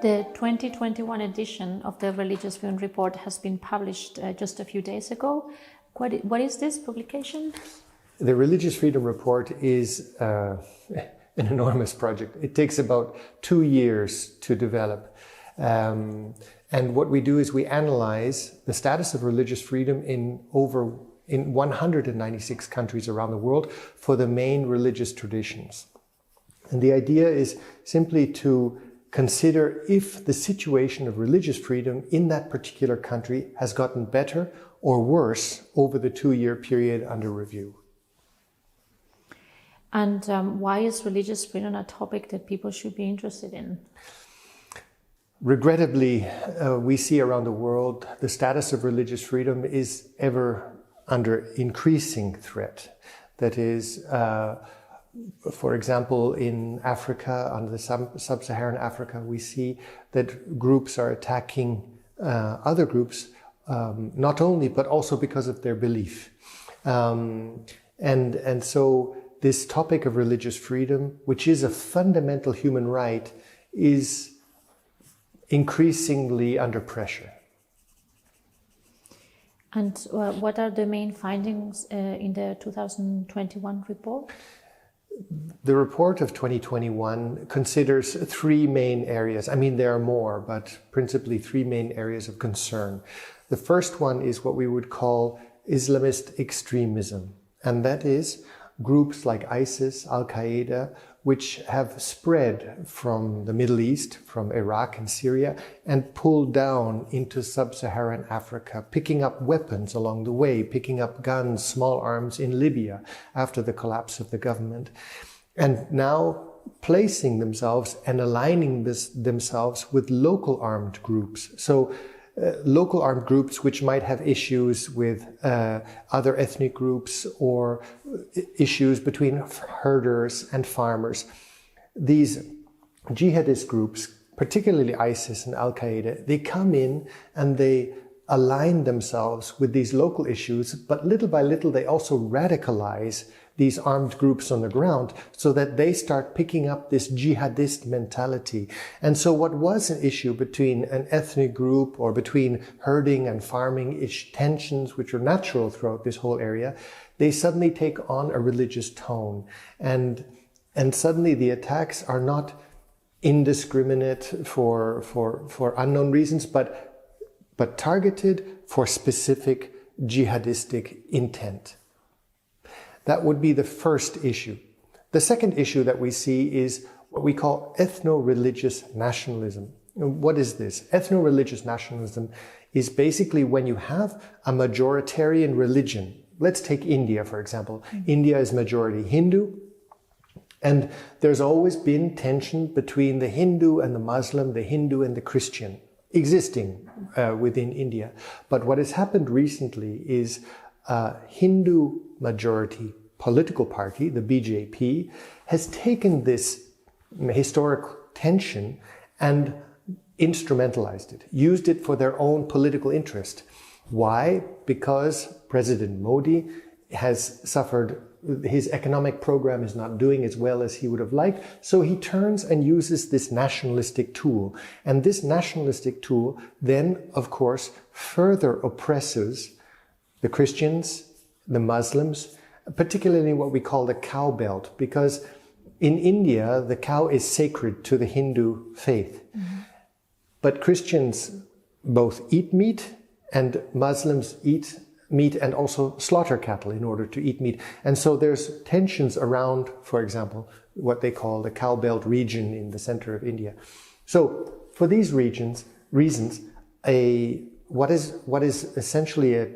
The 2021 edition of the Religious Freedom Report has been published just a few days ago. What is this publication? The Religious Freedom Report is an enormous project. It takes about 2 years to develop. And what we do is we analyze the status of religious freedom in 196 countries around the world for the main religious traditions. And the idea is simply to consider if the situation of religious freedom in that particular country has gotten better or worse over the 2-year period under review. And why is religious freedom a topic that people should be interested in? Regrettably, we see around the world the status of religious freedom is ever under increasing threat. That is, for example, in Africa, under the sub-Saharan Africa, we see that groups are attacking other groups, not only, but also because of their belief. And so this topic of religious freedom, which is a fundamental human right, is increasingly under pressure. And what are the main findings in the 2021 report? The report of 2021 considers 3 main areas. I mean, there are more, but principally 3 main areas of concern. The first one is what we would call Islamist extremism. And that is groups like ISIS, Al-Qaeda, which have spread from the Middle East, from Iraq and Syria, and pulled down into sub-Saharan Africa, picking up weapons along the way, picking up guns, small arms in Libya after the collapse of the government, and now placing themselves and aligning themselves with local armed groups. So local armed groups which might have issues with other ethnic groups or issues between herders and farmers. These jihadist groups, particularly ISIS and Al-Qaeda, they come in and they align themselves with these local issues, but little by little they also radicalize these armed groups on the ground so that they start picking up this jihadist mentality. And so what was an issue between an ethnic group or between herding and farming tensions, which are natural throughout this whole area, they suddenly take on a religious tone. And suddenly the attacks are not indiscriminate for unknown reasons, but targeted for specific jihadistic intent. That would be the first issue. The second issue that we see is what we call ethno-religious nationalism. What is this? Ethno-religious nationalism is basically when you have a majoritarian religion. Let's take India, for example. India is majority Hindu, and there's always been tension between the Hindu and the Muslim, the Hindu and the Christian, existing within India. But what has happened recently is Hindu majority political party, the BJP, has taken this historic tension and instrumentalized it, used it for their own political interest. Why? Because President Modi has suffered, his economic program is not doing as well as he would have liked, so he turns and uses this nationalistic tool. And this nationalistic tool then, of course, further oppresses the Christians, the Muslims, particularly what we call the cow belt, because in India, the cow is sacred to the Hindu faith. Mm-hmm. But Christians both eat meat and Muslims eat meat and also slaughter cattle in order to eat meat. And so there's tensions around, for example, what they call the cow belt region in the center of India. So for these reasons, what is essentially a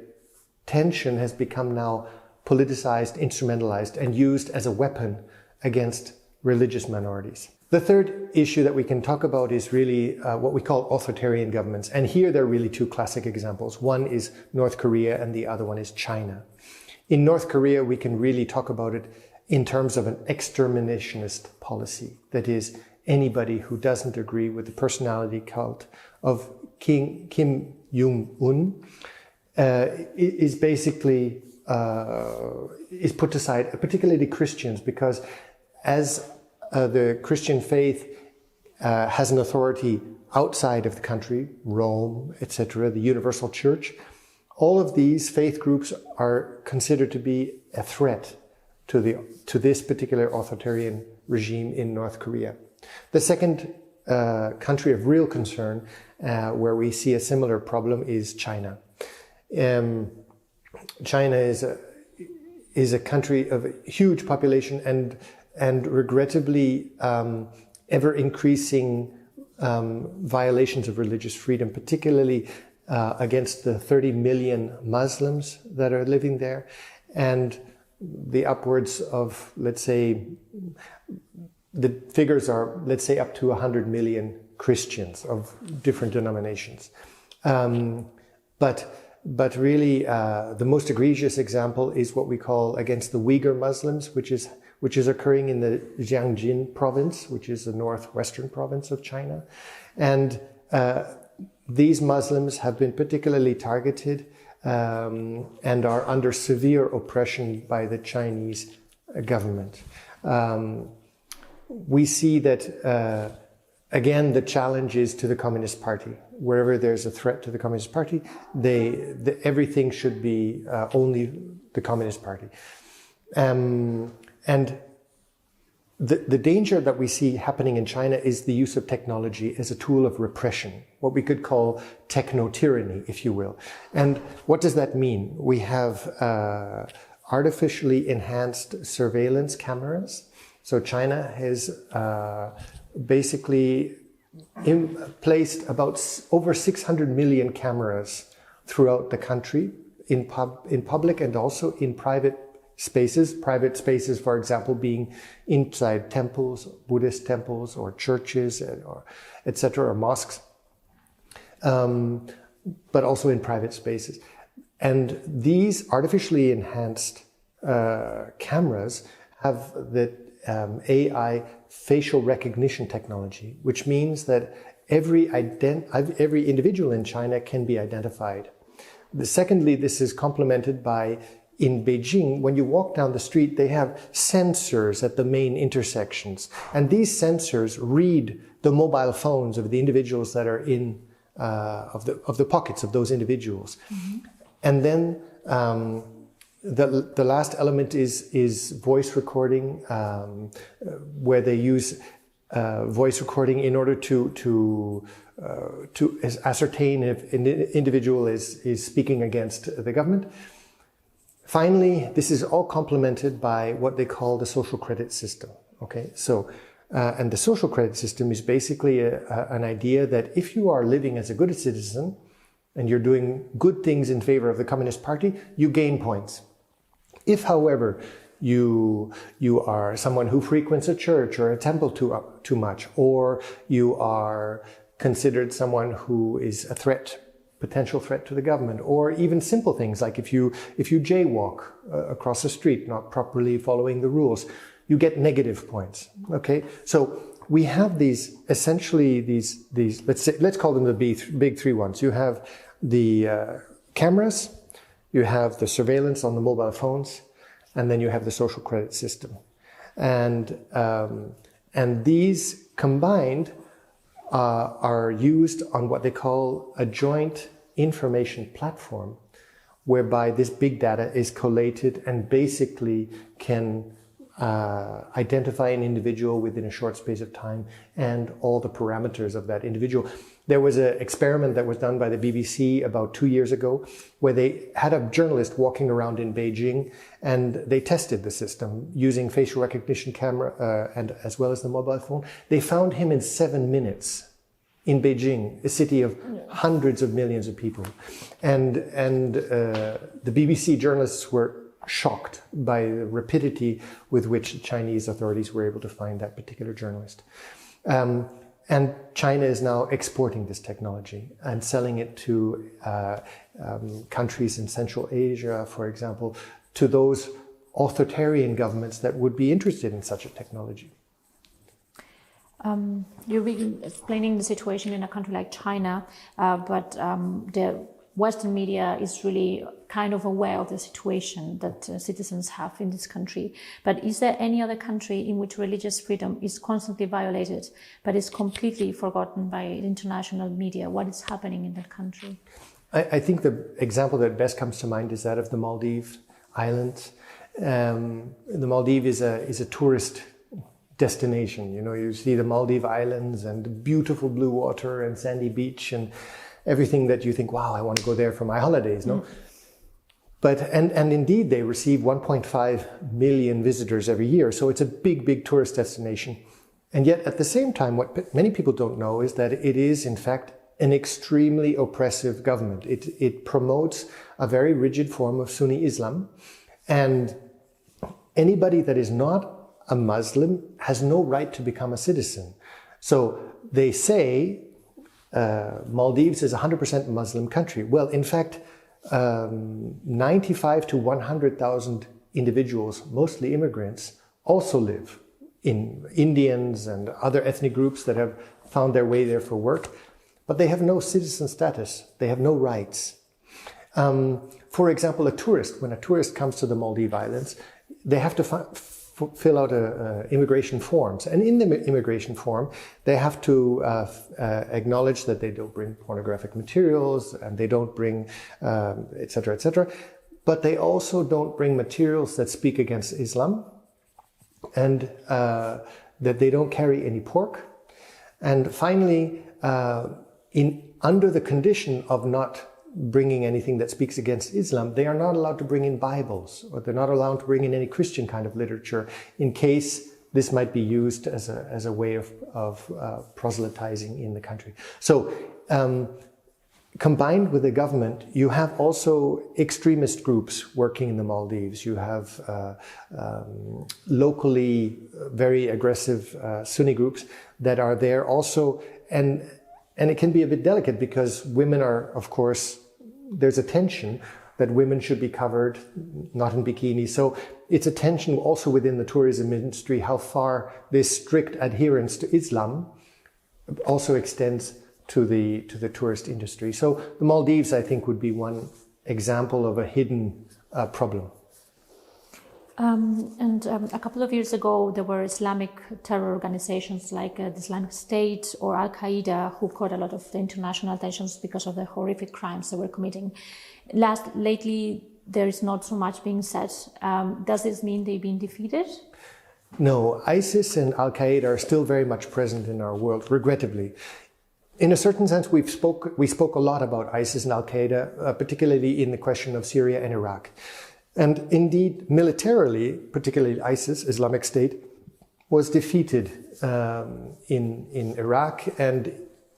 tension has become now politicized, instrumentalized, and used as a weapon against religious minorities. The third issue that we can talk about is really what we call authoritarian governments. And here there are really 2 classic examples. One is North Korea and the other one is China. In North Korea, we can really talk about it in terms of an exterminationist policy. That is, anybody who doesn't agree with the personality cult of Kim Jong-un is basically is put aside, particularly Christians, because as the Christian faith has an authority outside of the country, Rome, etc., the Universal Church. All of these faith groups are considered to be a threat to this particular authoritarian regime in North Korea. The second country of real concern where we see a similar problem is China. China is a country of a huge population and regrettably ever increasing violations of religious freedom, particularly against the 30 million Muslims that are living there, and the upwards of, let's say, the figures are, let's say, up to 100 million Christians of different denominations. But really, the most egregious example is what we call against the Uyghur Muslims, which is occurring in the Jiangxi province, which is the northwestern province of China. And these Muslims have been particularly targeted and are under severe oppression by the Chinese government. We see that, again, the challenge is to the Communist Party. Wherever there's a threat to the Communist Party, everything should be only the Communist Party. And the danger that we see happening in China is the use of technology as a tool of repression, what we could call techno-tyranny, if you will. And what does that mean? We have artificially enhanced surveillance cameras. So China has basically placed about over 600 million cameras throughout the country in public and also in private spaces. Private spaces, for example, being inside temples, Buddhist temples, or churches, or etc., or mosques, but also in private spaces. And these artificially enhanced cameras have the AI facial recognition technology, which means that every individual in China can be identified. Secondly, this is complemented by, in Beijing, when you walk down the street, they have sensors at the main intersections. And these sensors read the mobile phones of the individuals that are in, of the pockets of those individuals. Mm-hmm. And then the last element is voice recording, where they use voice recording in order to ascertain if an individual is speaking against the government. Finally, this is all complemented by what they call the social credit system. Okay, so and the social credit system is basically an idea that if you are living as a good citizen and you're doing good things in favor of the Communist Party, you gain points. If, however, you are someone who frequents a church or a temple too much, or you are considered someone who is a potential threat to the government, or even simple things like if you jaywalk across the street, not properly following the rules, you get negative points. Okay, so we have these essentially these let's call them the big three ones. You have the cameras, you have the surveillance on the mobile phones, and then you have the social credit system, and these combined are used on what they call a joint information platform, whereby this big data is collated and basically can identify an individual within a short space of time and all the parameters of that individual. There was an experiment that was done by the BBC about 2 years ago, where they had a journalist walking around in Beijing, and they tested the system using facial recognition camera and as well as the mobile phone. They found him in 7 minutes in Beijing, a city of hundreds of millions of people, and the BBC journalists were shocked by the rapidity with which the Chinese authorities were able to find that particular journalist. And China is now exporting this technology and selling it to countries in Central Asia, for example, to those authoritarian governments that would be interested in such a technology. You're explaining the situation in a country like China, but Western media is really kind of aware of the situation that citizens have in this country. But is there any other country in which religious freedom is constantly violated, but is completely forgotten by international media? What is happening in that country? I think the example that best comes to mind is that of the Maldives Islands. The Maldives is a tourist destination. You know, you see the Maldives Islands and the beautiful blue water and sandy beach and everything that you think, wow, I want to go there for my holidays, no? But, and indeed, they receive 1.5 million visitors every year. So it's a big, big tourist destination. And yet, at the same time, what many people don't know is that it is, in fact, an extremely oppressive government. It promotes a very rigid form of Sunni Islam. And anybody that is not a Muslim has no right to become a citizen. So they say Maldives is a 100% Muslim country. Well, in fact, 95 to 100,000 individuals, mostly immigrants, also live in Indians and other ethnic groups that have found their way there for work, but they have no citizen status. They have no rights. For example, when a tourist comes to the Maldives Islands, they have to fill out immigration forms. And in the immigration form, they have to acknowledge that they don't bring pornographic materials and they don't bring, etc., etc. But they also don't bring materials that speak against Islam, and that they don't carry any pork. And finally, under the condition of not bringing anything that speaks against Islam, they are not allowed to bring in Bibles, or they're not allowed to bring in any Christian kind of literature in case this might be used as a way of proselytizing in the country. So combined with the government, you have also extremist groups working in the Maldives. You have locally very aggressive Sunni groups that are there also, and it can be a bit delicate because women are, of course, there's a tension that women should be covered, not in bikinis. So it's a tension also within the tourism industry, how far this strict adherence to Islam also extends to the tourist industry. So the Maldives, I think, would be one example of a hidden problem. A couple of years ago, there were Islamic terror organizations like the Islamic State or Al-Qaeda who caught a lot of the international attention because of the horrific crimes they were committing. Lately, there is not so much being said. Does this mean they've been defeated? No, ISIS and Al-Qaeda are still very much present in our world, regrettably. In a certain sense, we spoke a lot about ISIS and Al-Qaeda, particularly in the question of Syria and Iraq. And indeed, militarily, particularly ISIS, Islamic State, was defeated in Iraq and,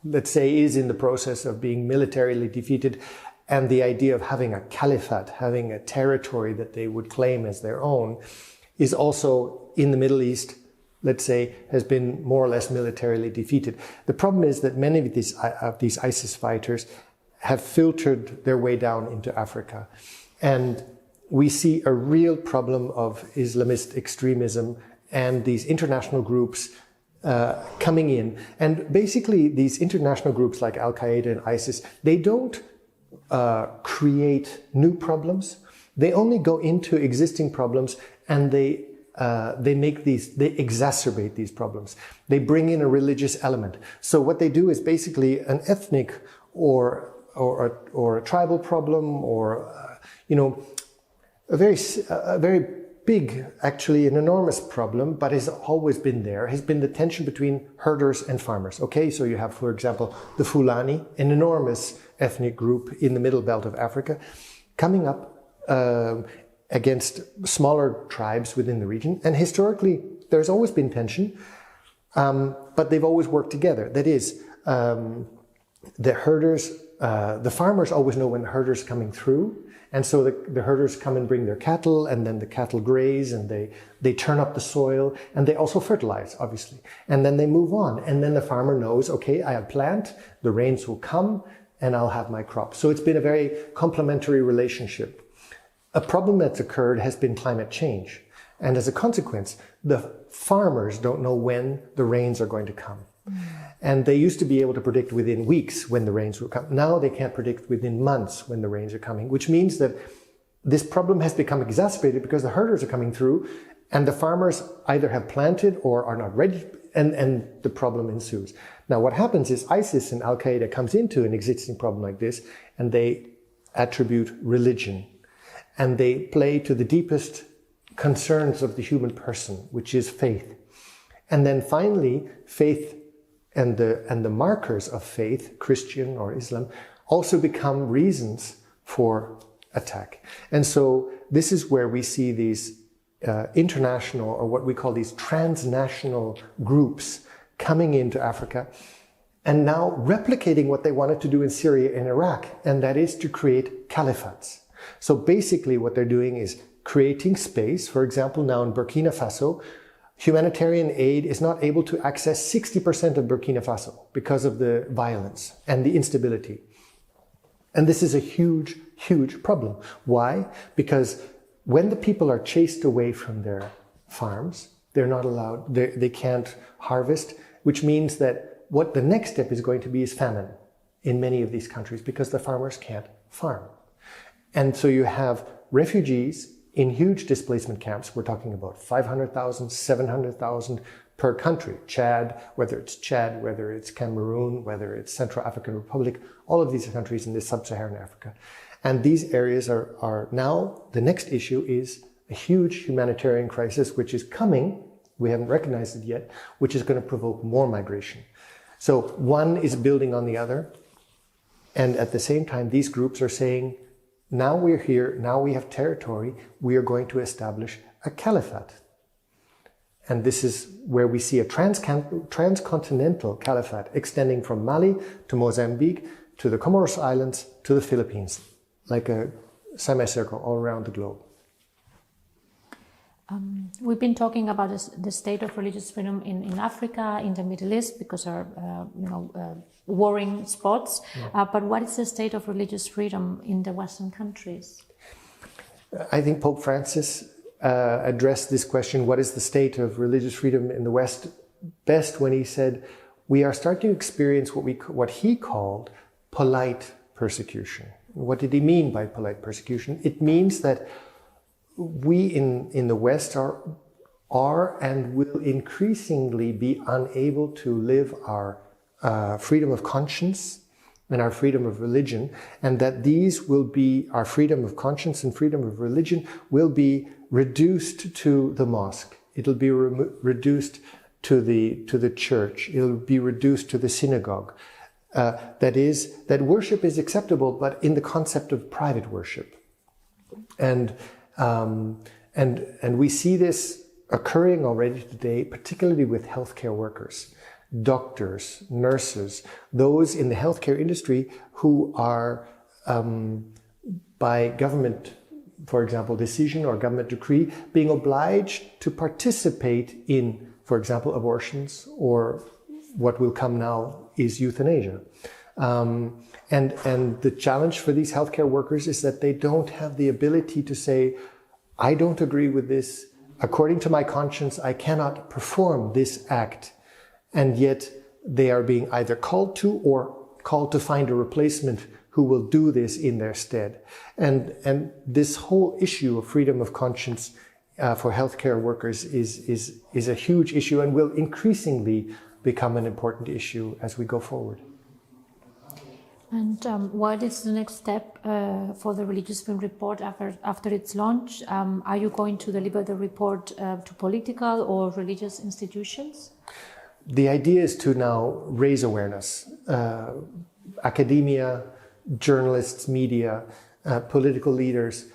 let's say, is in the process of being militarily defeated. And the idea of having a caliphate, having a territory that they would claim as their own, is also in the Middle East, let's say, has been more or less militarily defeated. The problem is that many of these ISIS fighters have filtered their way down into Africa. And we see a real problem of Islamist extremism and these international groups coming in. And basically, these international groups like Al-Qaeda and ISIS, they don't create new problems. They only go into existing problems and they exacerbate these problems. They bring in a religious element. So what they do is basically an ethnic or a tribal problem, or a very big, actually an enormous problem, but has always been there, has been the tension between herders and farmers. Okay, so you have, for example, the Fulani, an enormous ethnic group in the middle belt of Africa, coming up against smaller tribes within the region. And historically, there's always been tension, but they've always worked together. That is, the farmers always know when the herders are coming through. And so the herders come and bring their cattle, and then the cattle graze, and they turn up the soil, and they also fertilize, obviously. And then they move on. And then the farmer knows, okay, I plant, the rains will come, and I'll have my crop. So it's been a very complementary relationship. A problem that's occurred has been climate change. And as a consequence, the farmers don't know when the rains are going to come. And they used to be able to predict within weeks when the rains will come. Now they can't predict within months when the rains are coming, which means that this problem has become exacerbated because the herders are coming through and the farmers either have planted or are not ready, and the problem ensues. Now what happens is ISIS and Al-Qaeda comes into an existing problem like this, and they attribute religion. And they play to the deepest concerns of the human person, which is faith. And then finally, faith and the markers of faith, Christian or Islam, also become reasons for attack. And so this is where we see these international, or what we call these transnational groups coming into Africa and now replicating what they wanted to do in Syria and Iraq, and that is to create caliphates. So basically what they're doing is creating space. For example, now in Burkina Faso, humanitarian aid is not able to access 60% of Burkina Faso because of the violence and the instability. And this is a huge, huge problem. Why? Because when the people are chased away from their farms, they're not allowed, they can't harvest, which means that what the next step is going to be is famine in many of these countries because the farmers can't farm. And so you have refugees in huge displacement camps. We're talking about 500,000, 700,000 per country. Chad, whether it's Cameroon, whether it's Central African Republic, all of these countries in this sub-Saharan Africa. And these areas are now, the next issue is a huge humanitarian crisis, which is coming, we haven't recognized it yet, which is going to provoke more migration. So one is building on the other. And at the same time, these groups are saying, now we're here, now we have territory, we are going to establish a caliphate. And this is where we see a transcontinental caliphate extending from Mali to Mozambique, to the Comoros Islands, to the Philippines, like a semicircle all around the globe. We've been talking about the state of religious freedom in Africa, in the Middle East, because our warring spots. Yeah. But what is the state of religious freedom in the Western countries? I think Pope Francis addressed this question, what is the state of religious freedom in the West, best when he said, we are starting to experience what he called polite persecution. What did he mean by polite persecution? It means that we in the West are and will increasingly be unable to live our freedom of conscience and our freedom of religion, and that these will be, our freedom of conscience and freedom of religion will be reduced to the mosque. It'll be reduced to the church. It'll be reduced to the synagogue. That worship is acceptable, but in the concept of private worship. And we see this occurring already today, particularly with healthcare workers, doctors, nurses, those in the healthcare industry who are, by government, for example, decision or government decree, being obliged to participate in, for example, abortions, or what will come now is euthanasia. And the challenge for these healthcare workers is that they don't have the ability to say, I don't agree with this. According to my conscience, I cannot perform this act. And yet they are being either called to or called to find a replacement who will do this in their stead. And this whole issue of freedom of conscience for healthcare workers is a huge issue and will increasingly become an important issue as we go forward. And what is the next step for the Religious Freedom Report after its launch? Are you going to deliver the report to political or religious institutions? The idea is to now raise awareness. Academia, journalists, media, political leaders,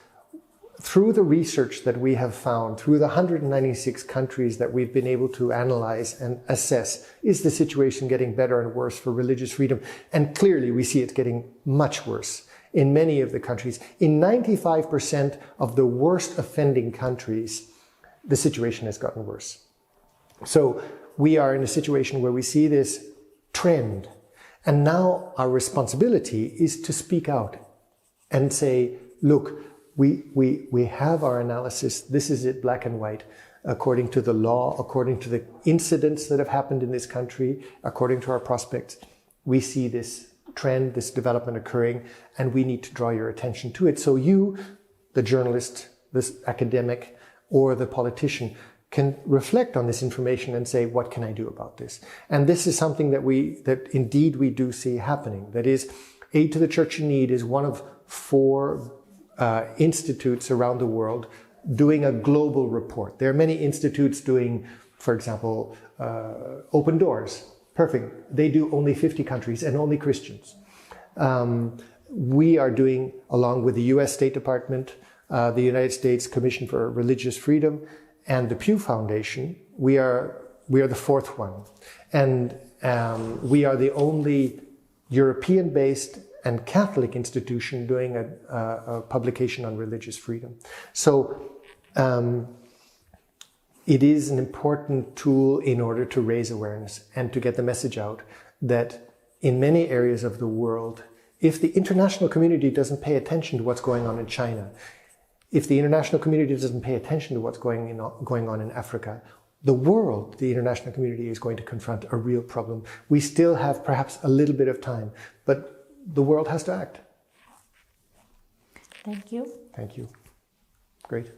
through the research that we have found, through the 196 countries that we've been able to analyze and assess, is the situation getting better and worse for religious freedom? And clearly we see it getting much worse in many of the countries. In 95% of the worst offending countries, the situation has gotten worse. So we are in a situation where we see this trend. And now our responsibility is to speak out and say, look, we have our analysis. This is it, black and white. according to the law, according to the incidents that have happened in this country, according to our prospects. We see this trend, this development occurring, and we need to draw your attention to it. So you, the journalist, this academic, or the politician, can reflect on this information and say, what can I do about this? And this is something that indeed we do see happening. That is, Aid to the Church in Need is one of 4 institutes around the world doing a global report. There are many institutes doing, for example, Open Doors. Perfect. They do only 50 countries and only Christians. We are doing, along with the US State Department, the United States Commission for Religious Freedom, and the Pew Foundation, we are the 4th one. And we are the only European-based and Catholic institution doing a publication on religious freedom. So it is an important tool in order to raise awareness and to get the message out that in many areas of the world, if the international community doesn't pay attention to what's going on in China, if the international community doesn't pay attention to what's going on in Africa, the world, the international community, is going to confront a real problem. We still have perhaps a little bit of time, but the world has to act. Thank you. Thank you. Great.